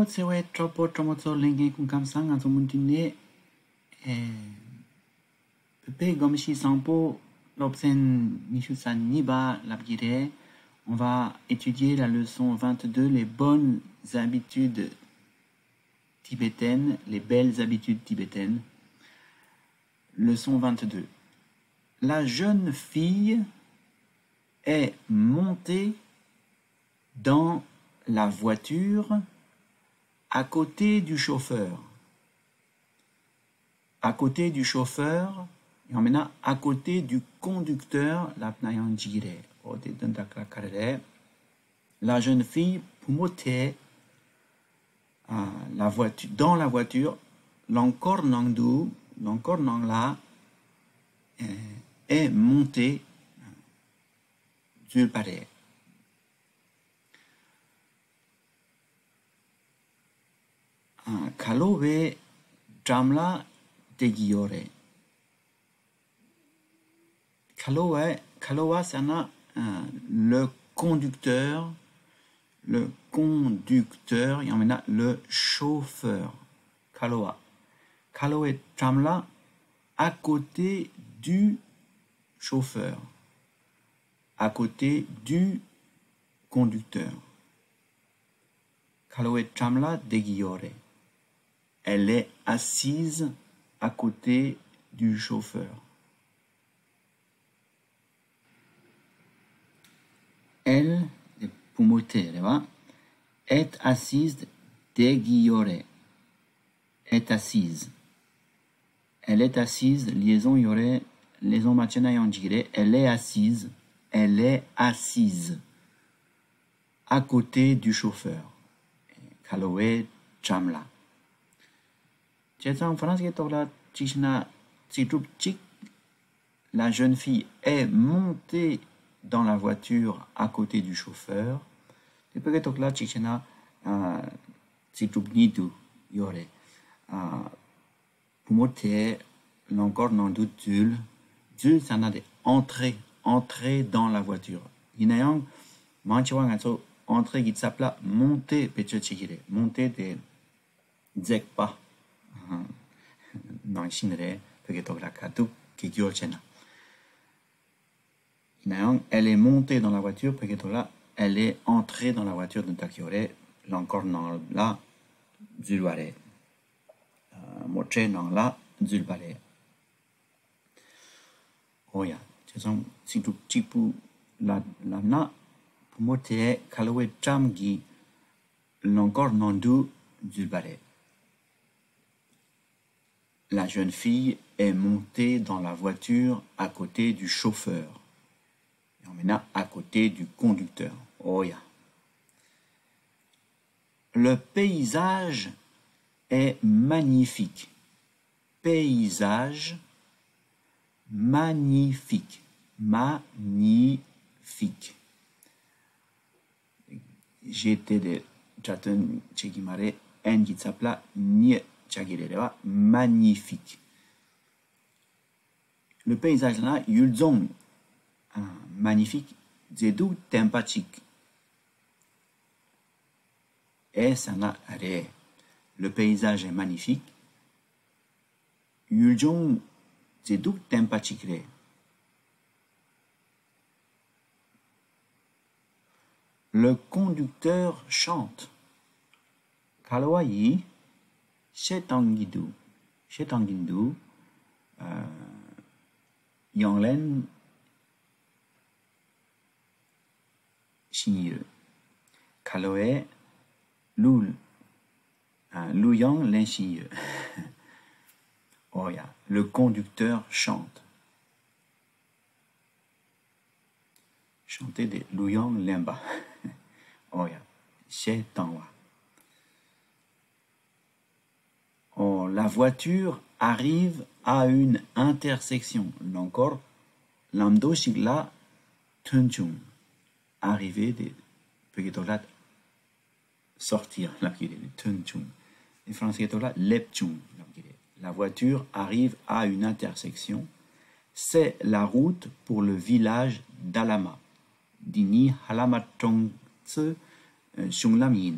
Mo tsewe tropo tromozo lenge kun kamsang anzo mundine pepe gomshi sampo l'obsen nishusan niba labgire. On va étudier la leçon 22, les bonnes habitudes tibétaines, les belles habitudes tibétaines. Leçon 22. La jeune fille est montée dans la voiture à côté du chauffeur. À côté du chauffeur, et maintenant à côté du conducteur, la jeune fille pumote la voiture, dans la voiture, l'encore nangdu, l'encore nangla est monté sur palais. Kalowe Jamla Degiore. Kalowa, c'est le conducteur, il y en a le chauffeur. Kalowa. Kalowe Jamla à côté du chauffeur, à côté du conducteur. Kalowe Jamla Degiore. Elle est assise à côté du chauffeur. Elle, est assise degiore. Est assise. Elle est assise, liaison yore, liaison machena yonjire. Elle est assise. Elle est assise à côté du chauffeur. Kalowe Jamla. La jeune fille est montée dans la voiture à côté du chauffeur. Ça n'a des entrer dans la voiture. Entrer qui s'appelle monter monter des zekpa. Elle est montée dans la voiture, elle est entrée dans la voiture de Takiore, l'encore dans la Zulware. Moche dans la Zulbare. Oh ya, c'est tout petit peu la na, pour moter, Kalowe Chamgi, l'encore dans du Zulbare. La jeune fille est montée dans la voiture à côté du chauffeur. Et maintenant à côté du conducteur. Oh ya. Le paysage est magnifique. Paysage magnifique. Magnifique. J'étais de Chaton Chegimare en Gitsapla ni magnifique. Le paysage là, yulzong magnifique, zedou tempachik. Et ça n'a rien. Le paysage est magnifique. Yulzong zedou tempachik. Le conducteur chante. Kalawai Shetangindu, Yanglen Shinyu, Kaloe Lul, Luyang Len Shinyu. Oh ya, le conducteur chante. Chanter de Luyang Lemba. Oh ya, Shetanwa. Oh, la voiture arrive à une intersection. Encore, l'amdo shigla tunchung. Arriver de peguetolat sortir. Tunchung. Les Français lepchung. La voiture arrive à une intersection. C'est la route pour le village d'Alama. Dini Halamatong Shunglamin.